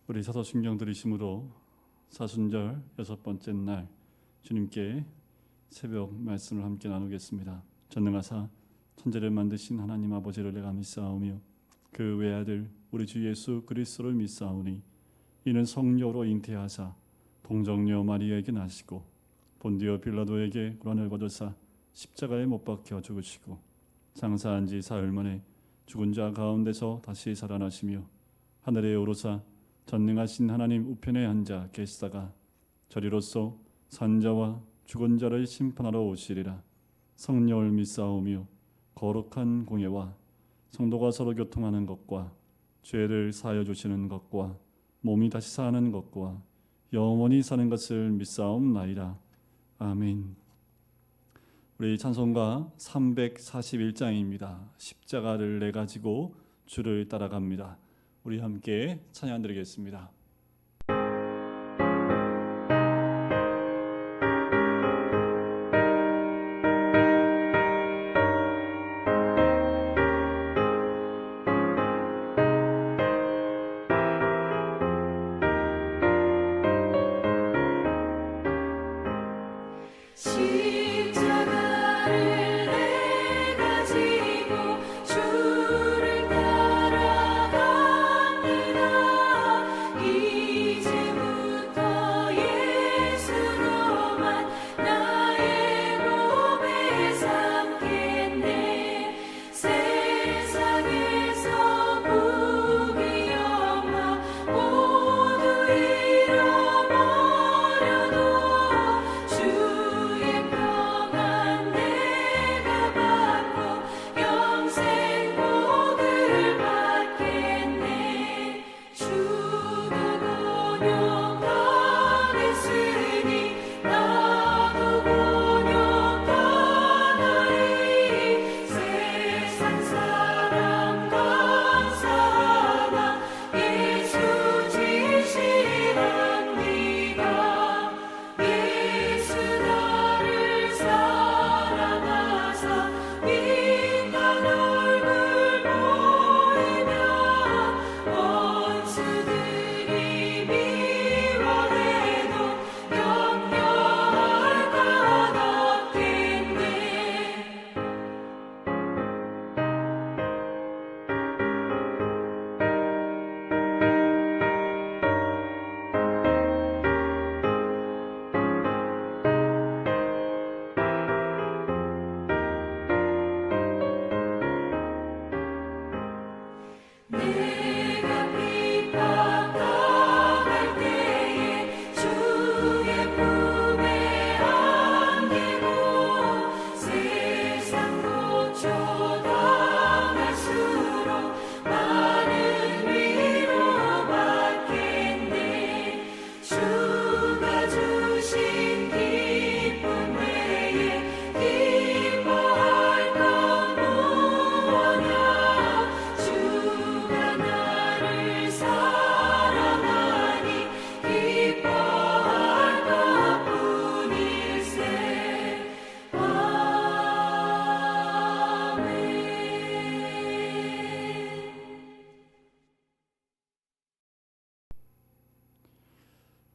우리 사도신경 들으심으로 사순절 6번째 날 주님께 새벽 말씀을 함께 나누겠습니다. 전능하사 천지를 만드신 하나님 아버지를 내가 믿사오며 그 외아들 우리 주 예수 그리스도를 믿사오니 이는 성령으로 잉태하사 동정녀 마리아에게 나시고 본디오 빌라도에게 고난을 받으사 십자가에 못 박혀 죽으시고 장사한 지 사흘 만에 죽은 자 가운데서 다시 살아나시며 하늘에 오르사 전능하신 하나님 우편에 앉아 계시다가 저리로서 산자와 죽은 자를 심판하러 오시리라. 성령을 믿사오며 거룩한 공예와 성도가 서로 교통하는 것과 죄를 사하여 주시는 것과 몸이 다시 사는 것과 영원히 사는 것을 믿사옵나이다. 아멘. 우리 찬송가 341장입니다. 십자가를 내 가지고 주를 따라갑니다. 우리 함께 찬양 드리겠습니다.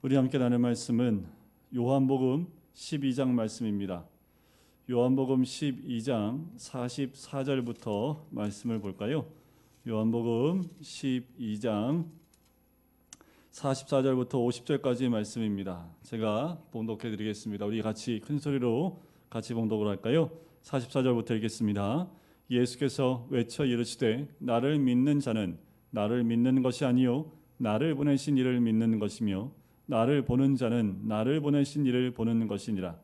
우리 함께 나눌 말씀은 요한복음 12장 말씀입니다. 요한복음 12장 44절부터 말씀을 볼까요? 요한복음 12장 44절부터 50절까지 말씀입니다. 제가 봉독해 드리겠습니다. 우리 같이 큰 소리로 같이 봉독을 할까요? 44절부터 읽겠습니다. 예수께서 외쳐 이르시되 나를 믿는 자는 나를 믿는 것이 아니요 나를 보내신 이를 믿는 것이며 나를 보는 자는 나를 보내신 이를 보는 것이니라.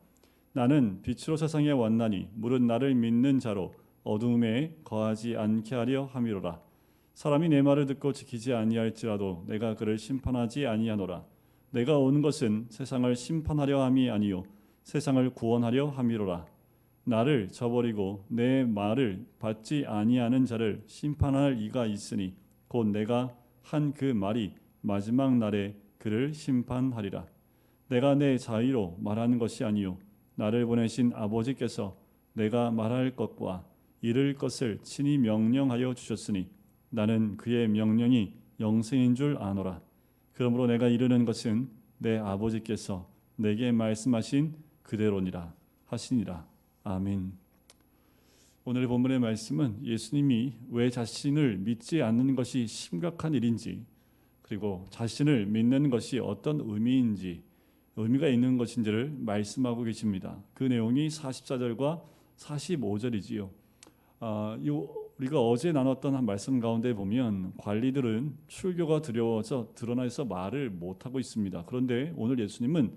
나는 빛으로 세상에 왔나니 무릇 나를 믿는 자로 어두움에 거하지 않게 하려 함이로라. 사람이 내 말을 듣고 지키지 아니할지라도 내가 그를 심판하지 아니하노라. 내가 온 것은 세상을 심판하려 함이 아니요 세상을 구원하려 함이로라. 나를 저버리고 내 말을 받지 아니하는 자를 심판할 이가 있으니 곧 내가 한 그 말이 마지막 날에 그를 심판하리라. 내가 내 자의로 말하는 것이 아니요 나를 보내신 아버지께서 내가 말할 것과 이를 것을 친히 명령하여 주셨으니 나는 그의 명령이 영생인 줄 아노라. 그러므로 내가 이르는 것은 내 아버지께서 내게 말씀하신 그대로니라 하시니라. 아멘. 오늘의 본문의 말씀은 예수님이 왜 자신을 믿지 않는 것이 심각한 일인지, 그리고 자신을 믿는 것이 어떤 의미가 있는 것인지를 말씀하고 계십니다. 그 내용이 44절과 45절이지요. 우리가 어제 나눴던 한 말씀 가운데 보면 관리들은 출교가 두려워서 드러나서 말을 못하고 있습니다. 그런데 오늘 예수님은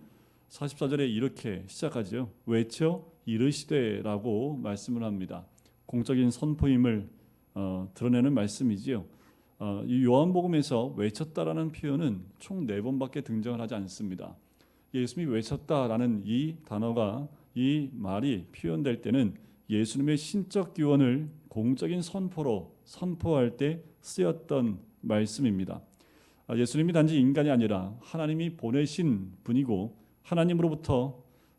44절에 이렇게 시작하죠. 외쳐 이르시되라고 말씀을 합니다. 공적인 선포임을 드러내는 말씀이지요. 이 요한복음에서 외쳤다라는 표현은 총 4번밖에 등장을 하지 않습니다. 예수님이 외쳤다라는 이 단어가, 이 말이 표현될 때는 예수님의 신적 기원을 공적인 선포로 선포할 때 쓰였던 말씀입니다. 예수님이 단지 인간이 아니라 하나님이 보내신 분이고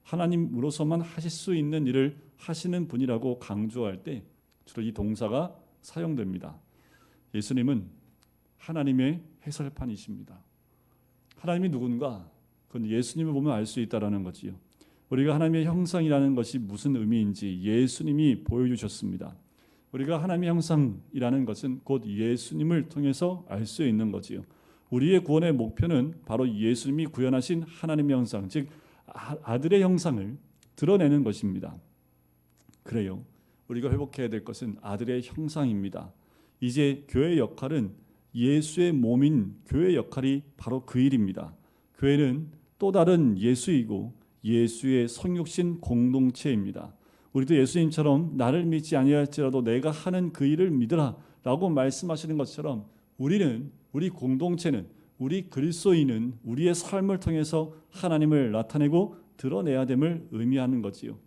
하나님으로서만 하실 수 있는 일을 하시는 분이라고 강조할 때 주로 이 동사가 사용됩니다. 예수님은 하나님의 해설판이십니다. 하나님이 누군가? 그건 예수님을 보면 알 수 있다라는 거지요. 우리가 하나님의 형상이라는 것이 무슨 의미인지 예수님이 보여주셨습니다. 우리가 하나님의 형상이라는 것은 곧 예수님을 통해서 알 수 있는 거지요. 우리의 구원의 목표는 바로 예수님이 구현하신 하나님의 형상, 즉 아들의 형상을 드러내는 것입니다. 그래요. 우리가 회복해야 될 것은 아들의 형상입니다. 이제 교회의 역할은 예수의 몸인 교회의 역할이 바로 그 일입니다. 교회는 또 다른 예수이고 예수의 성육신 공동체입니다. 우리도 예수님처럼 나를 믿지 아니할지라도 내가 하는 그 일을 믿으라 라고 말씀하시는 것처럼 우리 공동체는, 우리 그리스도인은 우리의 삶을 통해서 하나님을 나타내고 드러내야 됨을 의미하는 거지요.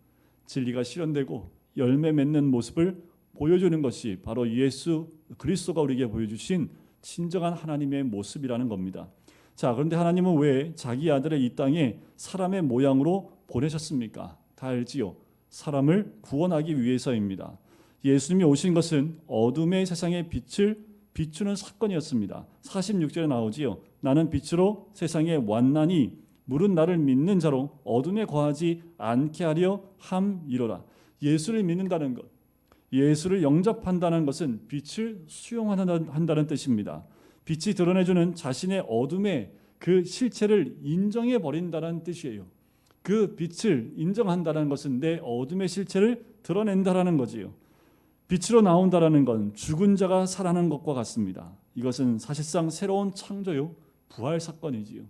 진리가 실현되고 열매 맺는 모습을 보여주는 것이 바로 예수 그리스도가 우리에게 보여주신 진정한 하나님의 모습이라는 겁니다. 자, 그런데 하나님은 왜 자기 아들을 이 땅에 사람의 모양으로 보내셨습니까? 다 알지요. 사람을 구원하기 위해서입니다. 예수님이 오신 것은 어둠의 세상의 빛을 비추는 사건이었습니다. 46절에 나오지요. 나는 빛으로 세상에 왔나니 물은 나를 믿는 자로 어둠에 거하지 않게 하려 함이로라. 예수를 믿는다는 것, 예수를 영접한다는 것은 빛을 수용한다는 뜻입니다. 빛이 드러내주는 자신의 어둠의 그 실체를 인정해 버린다는 뜻이에요. 그 빛을 인정한다는 것은 내 어둠의 실체를 드러낸다라는 거지요. 빛으로 나온다라는 건 죽은 자가 살아나는 것과 같습니다. 이것은 사실상 새로운 창조요, 부활 사건이지요.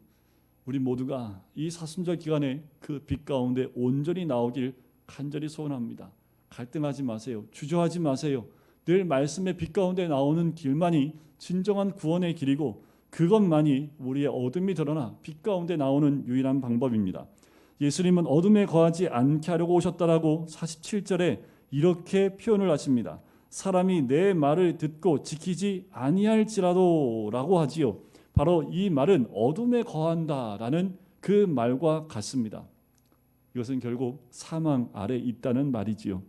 우리 모두가 이 사순절 기간에 그 빛 가운데 온전히 나오길 간절히 소원합니다. 갈등하지 마세요. 주저하지 마세요. 늘 말씀의 빛 가운데 나오는 길만이 진정한 구원의 길이고 그것만이 우리의 어둠이 드러나 빛 가운데 나오는 유일한 방법입니다. 예수님은 어둠에 거하지 않게 하려고 오셨다라고 47절에 이렇게 표현을 하십니다. 사람이 내 말을 듣고 지키지 아니할지라도 라고 하지요. 바로 이 말은 어둠에 거한다라는 그 말과 같습니다. 이것은 결국 사망 아래 있다는 말이지요.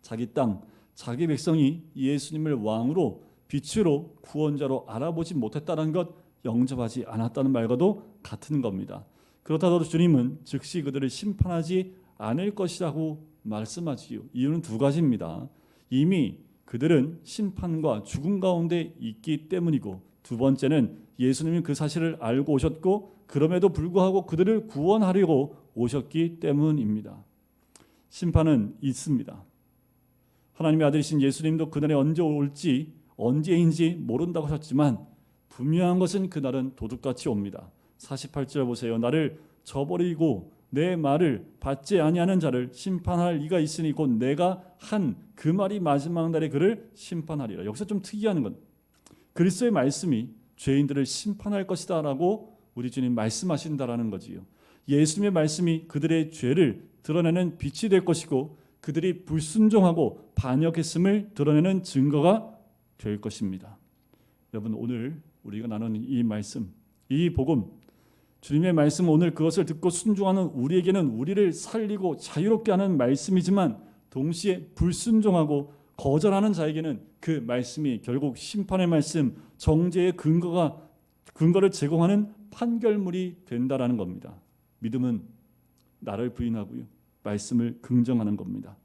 자기 땅, 자기 백성이 예수님을 왕으로 빛으로 구원자로 알아보지 못했다는 것, 영접하지 않았다는 말과도 같은 겁니다. 그렇다고 주님은 즉시 그들을 심판하지 않을 것이라고 말씀하지요. 이유는 2가지입니다. 이미 그들은 심판과 죽음 가운데 있기 때문이고, 두 번째는 예수님이 그 사실을 알고 오셨고 그럼에도 불구하고 그들을 구원하려고 오셨기 때문입니다. 심판은 있습니다. 하나님의 아들이신 예수님도 그날이 언제인지 모른다고 하셨지만 분명한 것은 그날은 도둑같이 옵니다. 48절 보세요. 나를 저버리고 내 말을 받지 아니하는 자를 심판할 이가 있으니 곧 내가 한 그 말이 마지막 날에 그를 심판하리라. 여기서 좀 특이한 건 그리스도의 말씀이 죄인들을 심판할 것이다 라고 우리 주님 말씀하신다라는 거지요. 예수님의 말씀이 그들의 죄를 드러내는 빛이 될 것이고 그들이 불순종하고 반역했음을 드러내는 증거가 될 것입니다. 여러분, 오늘 우리가 나누는 이 말씀, 이 복음, 주님의 말씀, 오늘 그것을 듣고 순종하는 우리에게는 우리를 살리고 자유롭게 하는 말씀이지만 동시에 불순종하고 거절하는 자에게는 그 말씀이 결국 심판의 말씀, 정죄의 근거가 근거를 제공하는 판결물이 된다라는 겁니다. 믿음은 나를 부인하고요, 말씀을 긍정하는 겁니다.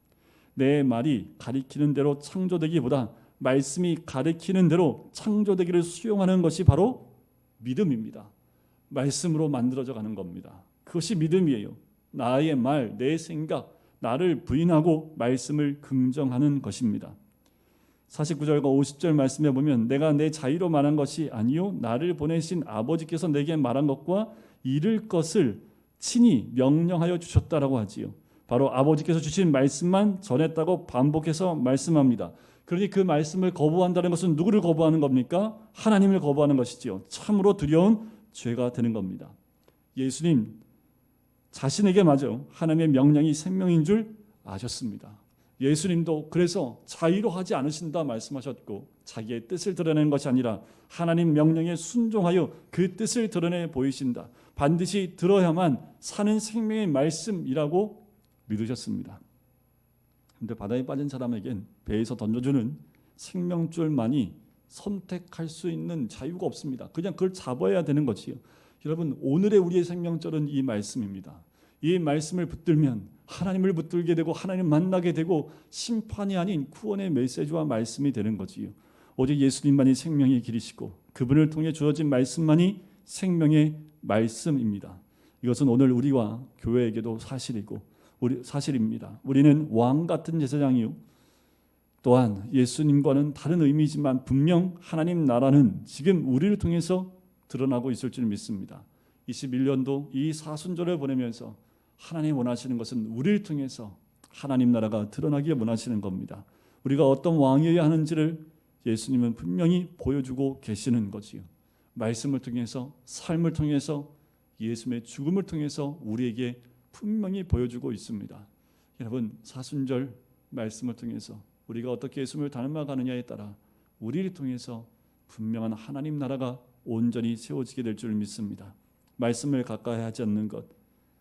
내 말이 가리키는 대로 창조되기보다 말씀이 가리키는 대로 창조되기를 수용하는 것이 바로 믿음입니다. 말씀으로 만들어져 가는 겁니다. 그것이 믿음이에요. 나의 말, 내 생각, 나를 부인하고 말씀을 긍정하는 것입니다. 49절과 50절 말씀에 보면 내가 내 자의로 말한 것이 아니요 나를 보내신 아버지께서 내게 말한 것과 이를 것을 친히 명령하여 주셨다라고 하지요. 바로 아버지께서 주신 말씀만 전했다고 반복해서 말씀합니다. 그러니 그 말씀을 거부한다는 것은 누구를 거부하는 겁니까? 하나님을 거부하는 것이지요. 참으로 두려운 죄가 되는 겁니다. 예수님 자신에게 마저 하나님의 명령이 생명인 줄 아셨습니다. 예수님도 그래서 자의로 하지 않으신다 말씀하셨고, 자기의 뜻을 드러내는 것이 아니라 하나님 명령에 순종하여 그 뜻을 드러내 보이신다. 반드시 들어야만 사는 생명의 말씀이라고 믿으셨습니다. 그런데 바다에 빠진 사람에겐 배에서 던져주는 생명줄만이 선택할 수 있는 자유가 없습니다. 그냥 그걸 잡아야 되는 것이요. 여러분, 오늘의 우리의 생명줄은 이 말씀입니다. 이 말씀을 붙들면 하나님을 붙들게 되고 하나님 만나게 되고 심판이 아닌 구원의 메시지와 말씀이 되는 거지요. 오직 예수님만이 생명의 길이시고 그분을 통해 주어진 말씀만이 생명의 말씀입니다. 이것은 오늘 우리와 교회에게도 사실입니다. 우리는 왕 같은 제사장이요, 또한 예수님과는 다른 의미지만 분명 하나님 나라는 지금 우리를 통해서 드러나고 있을 줄 믿습니다. 21년도 이 사순절을 보내면서 하나님 원하시는 것은 우리를 통해서 하나님 나라가 드러나기를 원하시는 겁니다. 우리가 어떤 왕이어야 하는지를 예수님은 분명히 보여주고 계시는 거지요. 말씀을 통해서, 삶을 통해서, 예수님의 죽음을 통해서 우리에게 분명히 보여주고 있습니다. 여러분, 사순절 말씀을 통해서 우리가 어떻게 예수님을 닮아가느냐에 따라 우리를 통해서 분명한 하나님 나라가 온전히 세워지게 될 줄 믿습니다. 말씀을 가까이 하지 않는 것,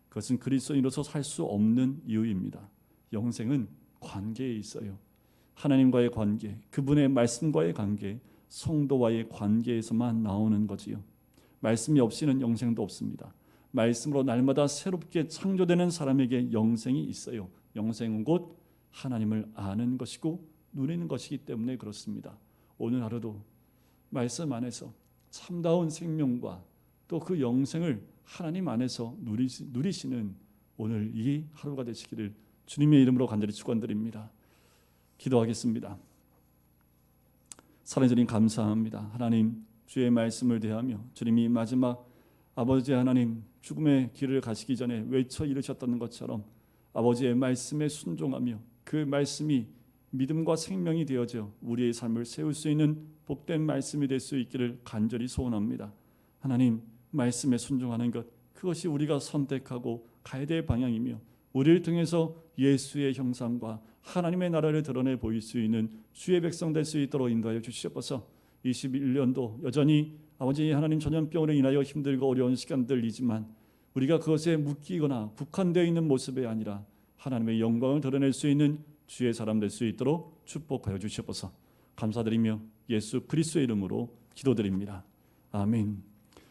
그것은 그리스도인으로서 살 수 없는 이유입니다. 영생은 관계에 있어요. 하나님과의 관계, 그분의 말씀과의 관계, 성도와의 관계에서만 나오는 거지요. 말씀이 없이는 영생도 없습니다. 말씀으로 날마다 새롭게 창조되는 사람에게 영생이 있어요. 영생은 곧 하나님을 아는 것이고 누리는 것이기 때문에 그렇습니다. 오늘 하루도 말씀 안에서 참다운 생명과 또 그 영생을 하나님 안에서 누리시는 오늘 이 하루가 되시기를 주님의 이름으로 간절히 축원드립니다. 기도하겠습니다. 사랑해 주님 감사합니다. 하나님, 주의 말씀을 대하며 주님이 마지막 아버지 하나님 죽음의 길을 가시기 전에 외쳐 이르셨던 것처럼 아버지의 말씀에 순종하며 그 말씀이 믿음과 생명이 되어져 우리의 삶을 세울 수 있는 복된 말씀이 될 수 있기를 간절히 소원합니다. 하나님, 말씀에 순종하는 것, 그것이 우리가 선택하고 가야 될 방향이며 우리를 통해서 예수의 형상과 하나님의 나라를 드러내 보일 수 있는 주의 백성 될 수 있도록 인도하여 주시옵소서. 21년도 여전히 아버지 하나님 전염병으로 인하여 힘들고 어려운 시간들이지만 우리가 그것에 묶이거나 국한되어 있는 모습이 아니라 하나님의 영광을 드러낼 수 있는 주의 사람 될 수 있도록 축복하여 주시옵소서. 감사드리며 예수 그리스도의 이름으로 기도드립니다. 아멘.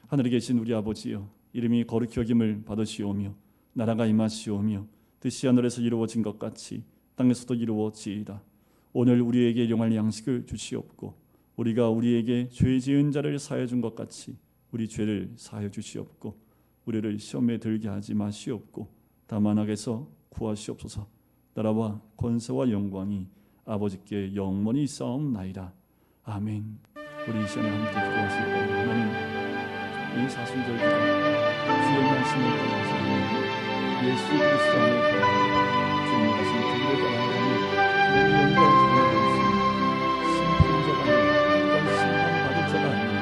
하늘에 계신 우리 아버지여, 이름이 거룩히 여김을 받으시오며 나라가 임하시오며 뜻이 하늘에서 이루어진 것 같이 땅에서도 이루어지이다. 오늘 우리에게 일용할 양식을 주시옵고 우리가 우리에게 죄 지은 자를 사하여 준 것 같이 우리 죄를 사하여 주시옵고 우리를 시험에 들게 하지 마시옵고 다만 악에서 구하시옵소서. 나라와 권세와 영광이 아버지께 영원히 있사옵나이다. 아멘. 우리 이 시간에 함께 기도하실 거예요. 하나님, 이 사순절 기도 주의 말씀을 통해서 예수 그리스도 안에 거하여 주님 가신 그 길을 따라가며 주님의 영광을 전해드릴 수 있는 심판자가 아니라 어떤 심판받을 자가 아니라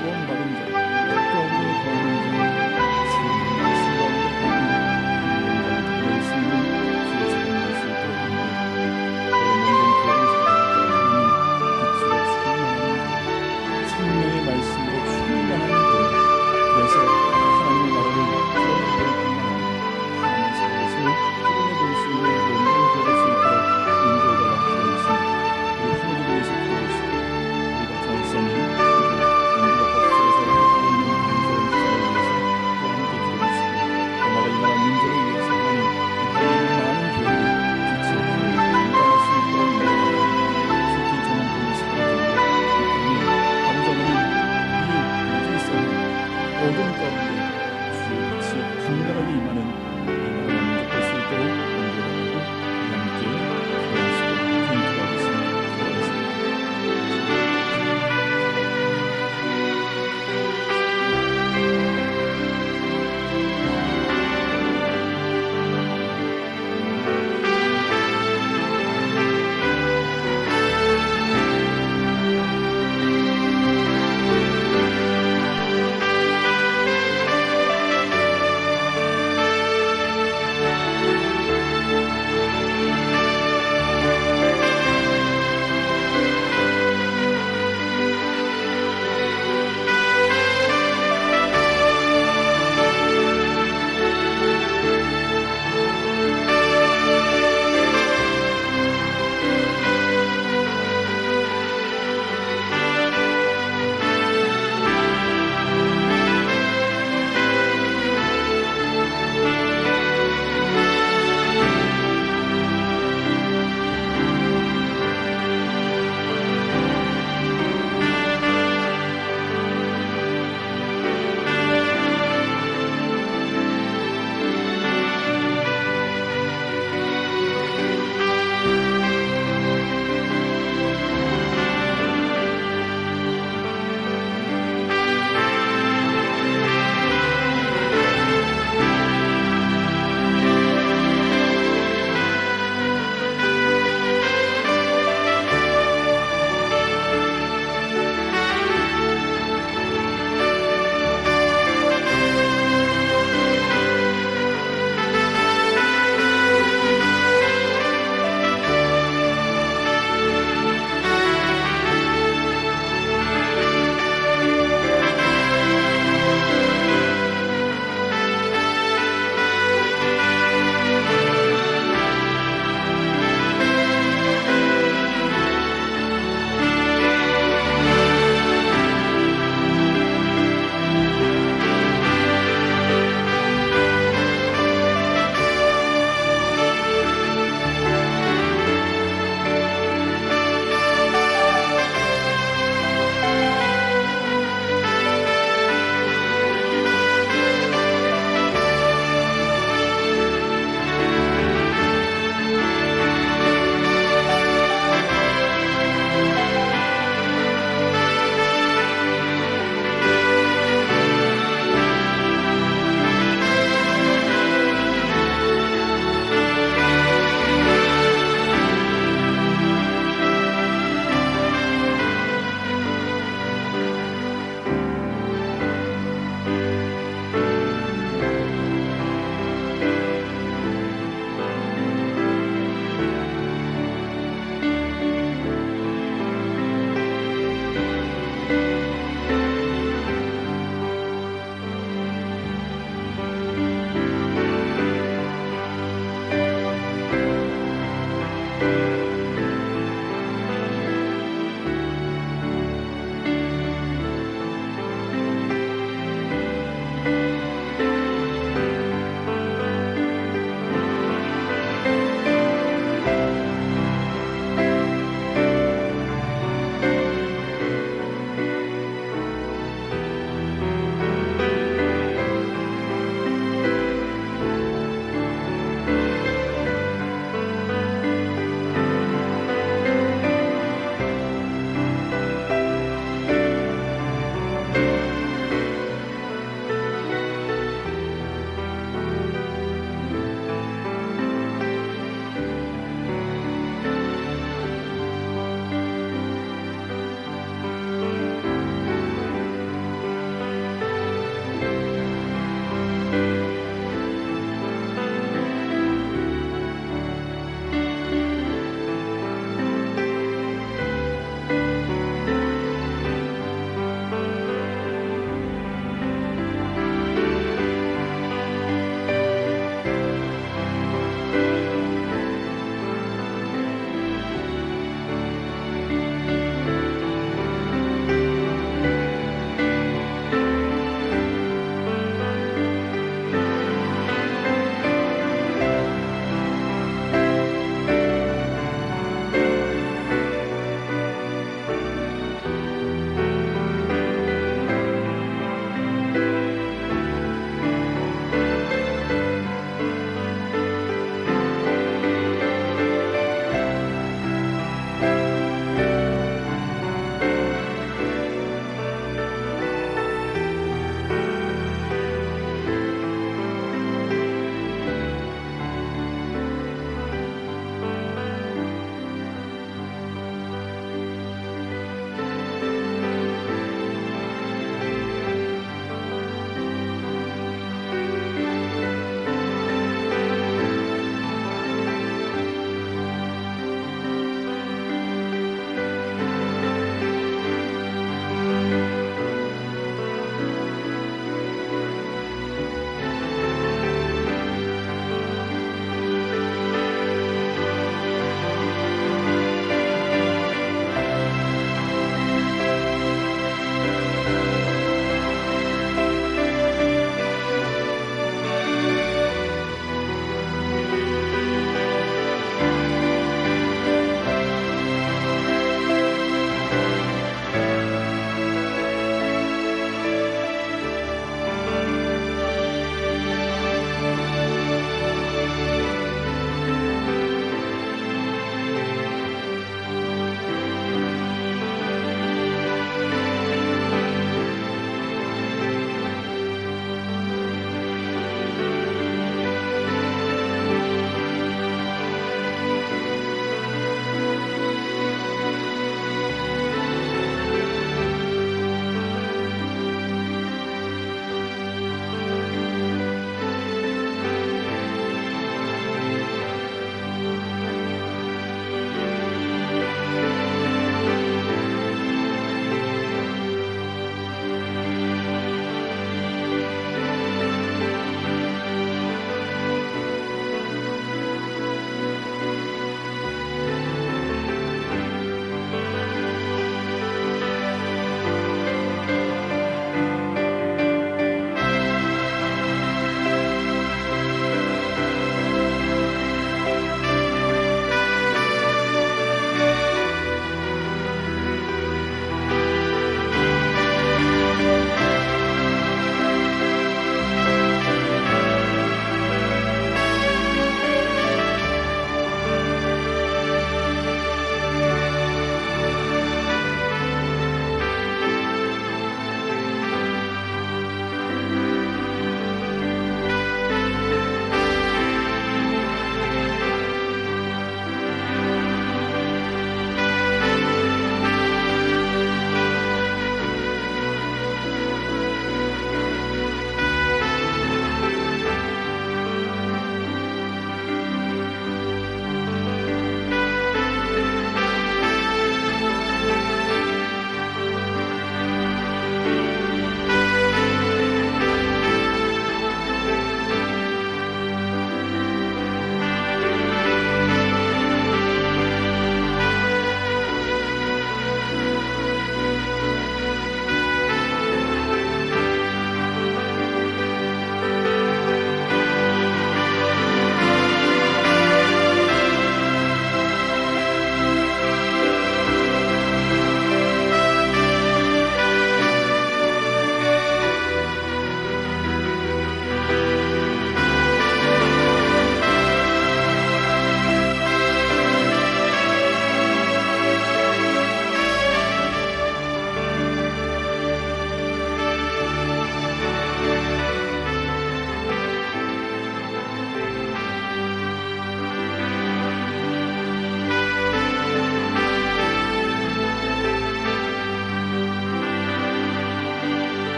구원받은 자, 가까운데 거하는 자, 주님의 말씀 가운데 거하는 영광을 드릴 수 있는 주의 사랑 될 수 있도록 합니다. 저의 모든 교회를 사랑하고 빛으로 충만합니다. 생명의 말씀을 어둠 가운데